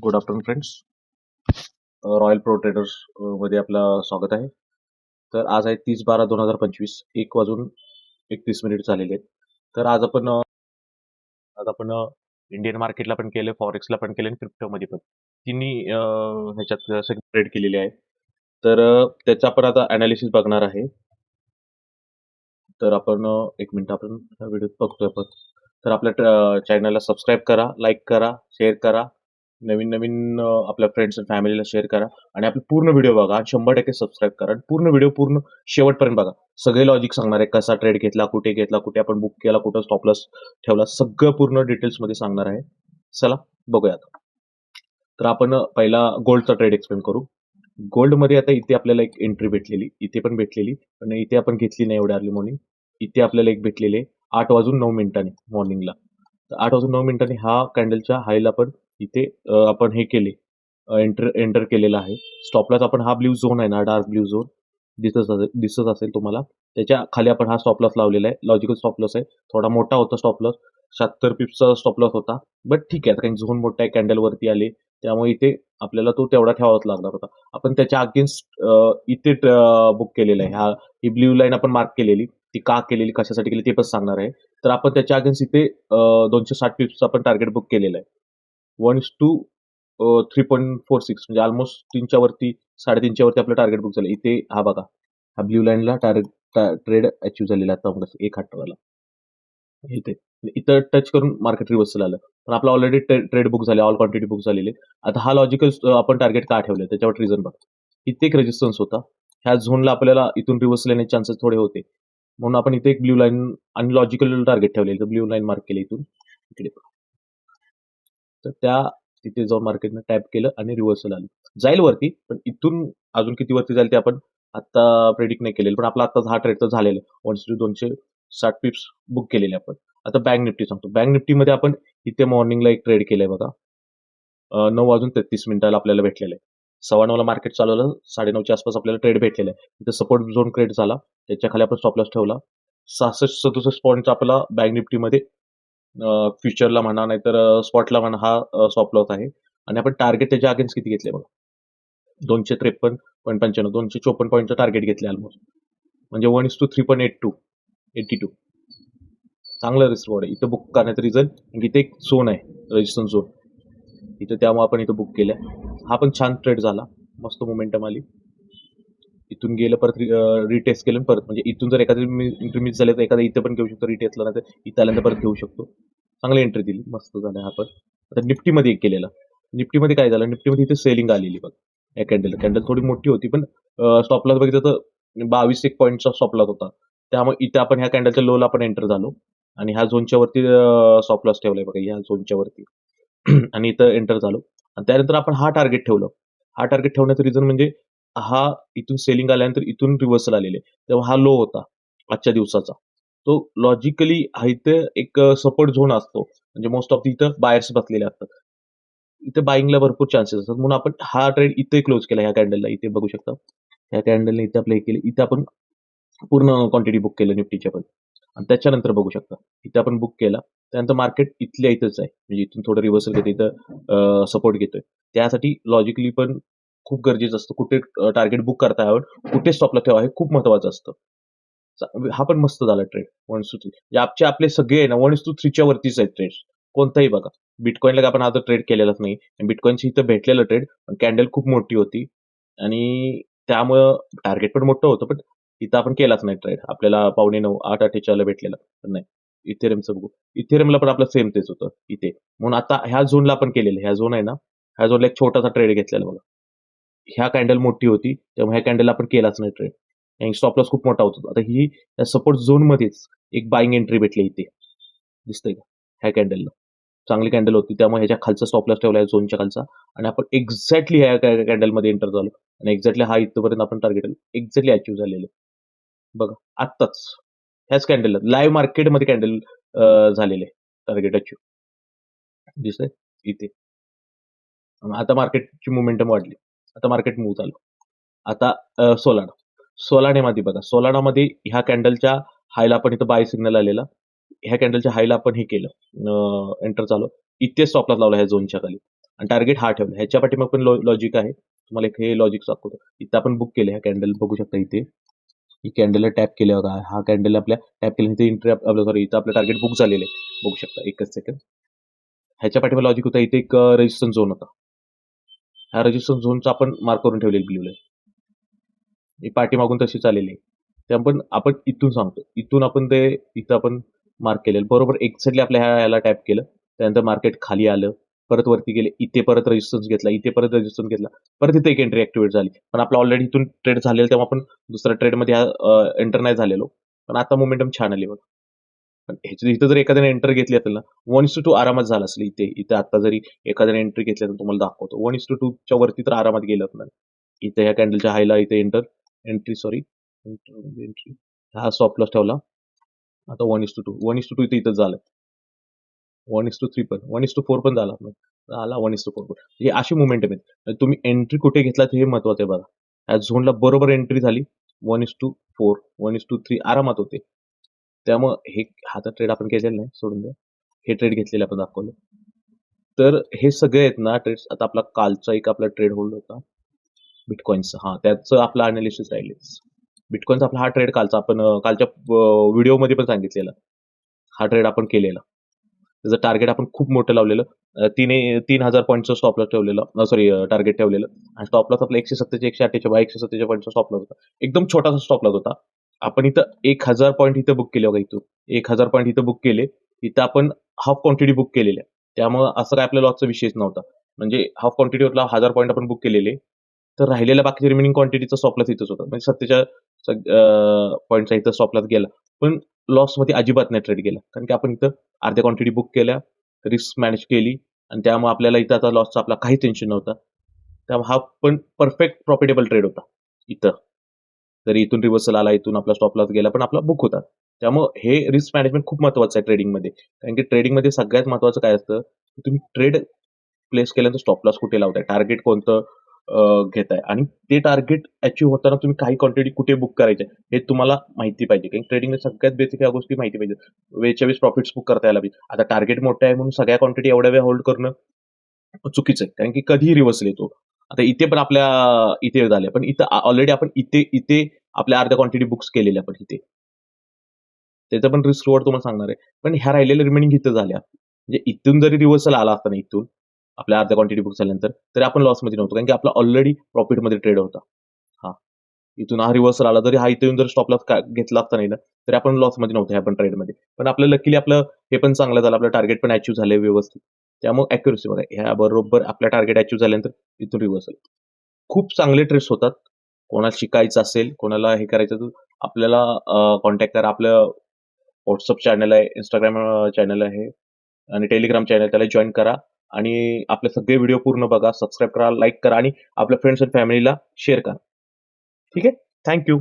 Good afternoon friends. Royal pro traders मध्ये आपलं स्वागत आहे. तर आज आहे 30/12/2025, 1:31 झालेले आहेत. तर आज आपण इंडियन मार्केटला पण केलं, फॉरेक्सला पण केलं आणि क्रिप्टोमध्ये पण तिन्ही ह्याच्यात सगळे ट्रेड केलेले आहे. तर त्याचा आपण आता अनालिसिस बघणार आहे. तर आपण एक मिनिट आपण व्हिडिओ बघतोय आपण. तर आपल्या चॅनलला सबस्क्राईब करा, लाईक करा, शेअर करा, नवीन नवीन आपल्या फ्रेंड्स आणि फॅमिलीला शेअर करा आणि आपले पूर्ण व्हिडिओ बघा आणि 100% सबस्क्राईब करा आणि पूर्ण व्हिडिओ पूर्ण शेवटपर्यंत बघा. सगळे लॉजिक सांगणार आहे, कसा ट्रेड घेतला, कुठे आपण बुक केला, कुठं स्टॉप लॉस ठेवला, सगळं पूर्ण डिटेल्स मध्ये सांगणार आहे. चला बघूयात. तर आपण पहिला गोल्डचा ट्रेड एक्सप्लेन करू. गोल्डमध्ये आता इथे आपल्याला एक एंट्री भेटलेली, इथे पण भेटलेली, पण इथे आपण घेतली नाही एवढ्या अर्ली मॉर्निंग. इथे आपल्याला एक भेटलेले 8:09 मॉर्निंगला. तर 8:09 हा कॅन्डलच्या हायला पण इथे आपण हे केले, एंटर केलेला आहे. स्टॉपलॉस आपण हा ब्ल्यू झोन आहे ना, डार्क ब्ल्यू झोन दिसत असेल तुम्हाला, त्याच्या खाली आपण हा स्टॉपलॉस लावलेला आहे. लॉजिकल स्टॉपलॉस आहे, थोडा मोठा होता स्टॉपलॉस, 76 पिप्सचा स्टॉपलॉस होता. बट ठीक आहे, कारण झोन मोठा आहे, कॅन्डल वरती आले, त्यामुळे इथे आपल्याला तो तेवढा ठेवावाच लागणार होता. आपण त्याच्या अगेन्स्ट इथे बुक केलेला आहे. ही ब्ल्यू लाईन आपण मार्क केलेली, ती का केलेली, कशासाठी केली ते पण सांगणार आहे. तर आपण त्याच्या अगेन्स्ट इथे 260 पिप्सचा आपण टार्गेट बुक केलेला आहे. 1:3.46 म्हणजे ऑलमोस्ट 3च्या वरती, 3.5च्या वरती आपलं टार्गेट बुक झालं. इथे हा बघा, हा ब्ल्यू लाईनला ट्रेड अचीव्ह झालेला आता 1:18 इथे. इथं टच करून मार्केट रिव्हर्सल आलं, पण आपला ऑलरेडी ट्रेड बुक झाले, ऑल क्वांटिटी बुक झालेले. आता हा लॉजिकल आपण टार्गेट का ठेवलं त्याच्यावर रिझन बघा. इथे एक रेजिस्टन्स होता, ह्या झोनला आपल्याला इथून रिव्हर्सल येण्याचे चान्सेस थोडे होते, म्हणून आपण इथे एक ब्ल्यू लाईन आणि लॉजिकल टार्गेट ठेवले. ब्ल्यू लाईन मार्क केले इथून इकडे. तर त्या तिथे जाऊन मार्केटनं टॅप केलं आणि रिव्हर्सल आलं. जाईल वरती, पण इथून अजून किती वरती जाईल ते आपण आता प्रेडिक्ट नाही केलेलं. पण आपला आता हा ट्रेड तर झालेला आहे. 260 पिप्स बुक केलेले आपण. आता बँक निफ्टी सांगतो. बँक निफ्टीमध्ये आपण इथे मॉर्निंगला एक ट्रेड केलंय बघा. 9:33 आपल्याला भेटलेलं आहे. 9:15ला मार्केट चालवलं, 9:30च्या आसपास आपल्याला ट्रेड भेटलेला आहे. इथे सपोर्ट झोन क्रिएट झाला, त्याच्या खाली आपण स्टॉप लॉस ठेवला. 66-67 पॉईंटचा आपला बँक निफ्टीमध्ये फ्युचरला म्हणा नाहीतर स्पॉटला म्हणा हा स्टॉप लॉस आहे. आणि आपण टार्गेट त्याच्या अगेन्स्ट किती घेतले बघा, 253.95, 254 पॉईंटचं टार्गेट घेतले ऑलमोस्ट, म्हणजे 1:3.82. चांगलं रिस्क आहे इथं बुक करण्याचं रिझन, इथे एक झोन आहे, रेजिस्टन्स झोन इथं, त्यामुळे आपण इथं बुक केल्या. हा पण छान ट्रेड झाला, मस्त मोमेंटम आली. इथून गेलं, परत रिटेस्ट केलं, परत म्हणजे इथून जर एखादी एंट्री मिस झाली तर एखादा इथे पण घेऊ शकतो, रिटेस्टला नाही तर इथं आल्यानंतर परत घेऊ शकतो. चांगली एंट्री दिली, मस्त झालं हा पण. आता निफ्टीमध्ये एक केलेला. निफ्टीमध्ये काय झालं, निफ्टीमध्ये इथे सेलिंग आलेली बघ. या कॅन्डल थोडी मोठी होती, पण स्टॉपलॉस बघितलं तर 22 पॉईंटचा स्टॉपलॉस होता, त्यामुळे इथे आपण ह्या कॅन्डलच्या लोला आपण एंटर झालो आणि ह्या झोनच्या वरती स्टॉपलॉस ठेवलाय बघा, ह्या झोनच्या वरती आणि इथं एंटर झालो. आणि त्यानंतर आपण हा टार्गेट ठेवलं. हा टार्गेट ठेवण्याचं रिझन म्हणजे हा इथून सेलिंग आल्यानंतर इथून रिव्हर्सल आलेले, तेव्हा हा लो होता आजच्या दिवसाचा. तो लॉजिकली हा इथे एक सपोर्ट झोन असतो, म्हणजे मोस्ट ऑफ इथं बायर्स बसलेले असतात, इथे बाईंगला भरपूर चान्सेस असतात, म्हणून आपण हा ट्रेड इथे क्लोज केला. ह्या कॅन्डलला इथे बघू शकता, ह्या कॅन्डलने इथे आपलं हे केलं, इथे आपण पूर्ण क्वांटिटी बुक केलं निफ्टीच्या पण. आणि त्याच्यानंतर बघू शकता इथे आपण बुक केला, त्यानंतर मार्केट इथल्या इथंच आहे, म्हणजे इथून थोडं रिव्हर्सल घेते, इथं सपोर्ट घेतोय. त्यासाठी लॉजिकली पण खूप गरजेचं असतं, कुठे टार्गेट बुक करता यावं, कुठे स्टॉपला ठेवा, हे खूप महत्वाचं असतं. हा पण मस्त झाला ट्रेड 1:3. आपले सगळे आहे ना 1:3च्या वरतीच आहेत ट्रेड, कोणताही बघा. बिटकॉइनला आपण आता ट्रेड केलेलाच नाही, बिटकॉइनची इथं भेटलेलं ट्रेड, कॅन्डल खूप मोठी होती आणि त्यामुळं टार्गेट पण मोठं होतं, पण इथं आपण केलाच नाही ट्रेड. आपल्याला 9:15 8:48 भेटलेला, पण नाही. इथेरियमचं बघू, इथेरियमला पण आपलं सेम तेच होतं इथे, म्हणून आता ह्या झोनला आपण केलेलं. ह्या झोन आहे ना, ह्या झोनला एक छोटासा ट्रेड घेतलेला बघा. ह्या कॅन्डल मोठी होती, त्यामुळे ह्या कॅन्डल आपण केलाच नाही ट्रेड, आणि स्टॉप लॉस खूप मोठा होता. आता ही सपोर्ट झोन मध्येच एक बाईंग एंट्री भेटली इथे, दिसतंय का, ह्या कॅन्डलला चांगली कॅन्डल होती, त्यामुळे ह्याच्या खालचा स्टॉप लॉस ठेवला झोनच्या खालचा, आणि आपण एक्झॅक्टली ह्या कॅन्डलमध्ये एंटर झालो आणि एक्झॅक्टली हा इथपर्यंत आपण टार्गेट एक्झॅक्टली अचीव्ह झालेलं बघा. आत्ताच ह्याच कॅन्डलला लाईव्ह मार्केटमध्ये कॅन्डल झालेले टार्गेट अचीव्ह दिसतंय इथे. आता मार्केटची मोमेंटम वाढली, आता मार्केट मूव्ह झालं. आता सोलानामध्ये बघा, सोलानामध्ये ह्या कॅन्डलच्या हायला आपण इथं बाय सिग्नल आलेला, ह्या कॅन्डलच्या हायला आपण हे केलं, एंटर झालो, इथे स्टॉप लॉस लावला ह्या झोनच्या खाली. आणि टार्गेट हा ठेवला. ह्याच्या पाठीमागे पण लॉजिक आहे. तुम्हाला एक हे लॉजिक दाखवतो. इथं आपण बुक केले, ह्या कॅन्डल बघू शकता इथे. ही कॅन्डलला टॅप केलं बघा. हा कॅन्डल आपल्या टॅप केल्यानंतर एंट्री आपलं सॉरी इथं आपलं टार्गेट बुक झालेलं आहे. बघू शकता. एकच सेकंड. ह्याच्या पाठीमागे लॉजिक होता, इथे एक रेजिस्टन्स झोन होता. ह्या रेजिस्टन्स झोनचा आपण मार्क करून ठेवलेलं ब्ल्यू लाईन. ही पाठीमागून तशी चाललेली आहे. ते आपण इथून सांगतो. इथून आपण ते इथं आपण मार्क केलेलं. बरोबर एक्झॅक्टली आपल्या ह्याला टॅप केलं. त्यानंतर मार्केट खाली आलं. परत वरती गेले. इथे परत रेजिस्टन्स घेतला. इथे परत रेजिस्टन्स घेतला. परत इथे एक एंट्री ऍक्टिव्हेट झाली. पण आपला ऑलरेडी इथून ट्रेड झालेला, तेव्हा आपण दुसऱ्या ट्रेडमध्ये एंटर नाही झालेलो. पण आता मोमेंटम छान आली बघा. पण ह्याची इथं जर एखाद्याने एंटर घेतली असेल ना, 1:2 आरामात झाला असेल इथे. इथे आता जरी एखाद्याने एंट्री घेतली तर तुम्हाला दाखवतो. 1:2 च्या वरती तर आरामात गेलं नाही. इथे ह्या कॅन्डलच्या हायला इथे एंट्री हा स्टॉप लॉस ठेवला. आता 1:2 1:2 इथं झालं. 1:3 पण 1:4 पण झाला. 1:4 पण. हे अशी मोमेंटम आहेत. तुम्ही एंट्री कुठे घेतलात हे महत्वाचं आहे बघा. ह्या झोनला बरोबर एंट्री झाली. 1:4 1:3 आरामात होते. त्यामुळं हे हा तर ट्रेड आपण केलेला नाही, सोडून द्या. हे ट्रेड घेतलेले आपण दाखवलं. तर हे सगळे आहेत ना ट्रेड्स. आता आपला कालचा एक आपला ट्रेड होल्ड होता बिटकॉइनचा. हां, त्याचं आपलं अनालिसिस राहिले. बिटकॉइनचा आपला हा ट्रेड कालचा आपण कालच्या व्हिडिओमध्ये पण सांगितलेला. हा ट्रेड आपण केलेला. त्याचं टार्गेट आपण खूप मोठं लावलेलं. 3,000 पॉईंटचं स्टॉप लॉस ठेवलेलं. सॉरी टार्गेट ठेवलेलं. आणि स्टॉप लॉस आपला 170 128 पॉईंटचा स्टॉप लॉस होता. एकदम छोटासा स्टॉप लॉस होता. आपण इथं 1,000 पॉईंट इथं बुक केले बघा इथून. 1,000 पॉईंट इथं बुक केले. इथं आपण हाफ क्वांटिटी बुक केलेल्या. त्यामुळं असं काय आपल्या लॉसचा विषयच नव्हता. म्हणजे हाफ क्वांटिटीवरला 1,000 पॉईंट आपण बुक केलेले. तर राहिलेल्या बाकीच्या रिमेनिंग क्वांटिटीचा स्टॉप लॉस इथंच होता. म्हणजे 47 पॉईंटचा इथं स्टॉप लॉस गेला. पण लॉसमध्ये अजिबात नाही ट्रेड गेला. कारण की आपण इथं अर्ध्या क्वांटिटी बुक केल्या, रिस्क मॅनेज केली आणि त्यामुळे आपल्याला इथं आता लॉसचा आपला काही टेन्शन नव्हता. त्यामुळे हा पण परफेक्ट प्रॉफिटेबल ट्रेड होता इथं. जरी इथून रिव्हर्सल आला, इथून आपला स्टॉप लॉस गेला, पण आपला बुक होता. त्यामुळे हे रिस्क मॅनेजमेंट खूप महत्वाचं आहे ट्रेडिंगमध्ये. कारण की ट्रेडिंगमध्ये सगळ्यात महत्वाचं काय असतं, की तुम्ही ट्रेड प्लेस केल्यानंतर स्टॉप लॉस कुठे लावताय, टार्गेट कोणतं घेताय आणि ते टार्गेट अचीव्ह होताना तुम्ही काही क्वांटिटी कुठे बुक करायचे हे तुम्हाला माहिती पाहिजे. कारण ट्रेडिंगमध्ये सगळ्यात बेसिक या गोष्टी माहिती पाहिजे. वेळच्या वेळेस प्रॉफिट्स बुक करता यायला पाहिजे. आता टार्गेट मोठं आहे म्हणून सगळ्या क्वांटिटी एवढ्या वेळ होल्ड करणं चुकीचं आहे. कारण की कधीही रिव्हर्सल येतो. आता इथे पण आपल्या इथे झाले. पण इथं ऑलरेडी आपण इथे आपल्या अर्ध्या क्वांटिटी बुक्स केलेल्या आपण इथे. त्याचं पण रिस्क रिवॉर्ड तुम्हाला सांगणार आहे. पण ह्या राहिलेल्या रिमेनिंग इथं झाल्या. म्हणजे इथून जरी रिव्हर्सल आला असता ना इथून, आपल्या अर्ध्या क्वांटिटी बुक झाल्यानंतर, तरी आपण लॉसमध्ये नव्हतो. कारण की आपला ऑलरेडी प्रॉफिटमध्ये ट्रेड होता. हां. इथून हा रिव्हर्सल आला, तरी हा इथे येऊन जर स्टॉप लॉस घेतला असता नाही ना, तरी आपण लॉसमध्ये नव्हतो ह्या पण ट्रेडमध्ये. पण आपलं लकीली आपलं हे पण चांगलं झालं. आपलं टार्गेट पण अचीव्ह झालंय व्यवस्थित. त्यामुळे ॲक्युरसी बघा, ह्या बरोबर आपल्या टार्गेट अचीव्ह झाल्यानंतर इथून रिव्हर्सल. खूप चांगले ट्रेड्स होतात. कोणाला शिकायचं असेल, कोणाला हे करायचं तर आपल्याला कॉन्टॅक्ट करा. आपलं WhatsApp चॅनल आहे, Instagram चॅनल आहे आणि Telegram चॅनल त्याला जॉइन करा आणि आपले सगळे व्हिडिओ पूर्ण बघा, सबस्क्राईब करा, लाईक करा आणि आपल्या फ्रेंड्स आणि फॅमिलीला शेअर करा. ठीक आहे? Thank you.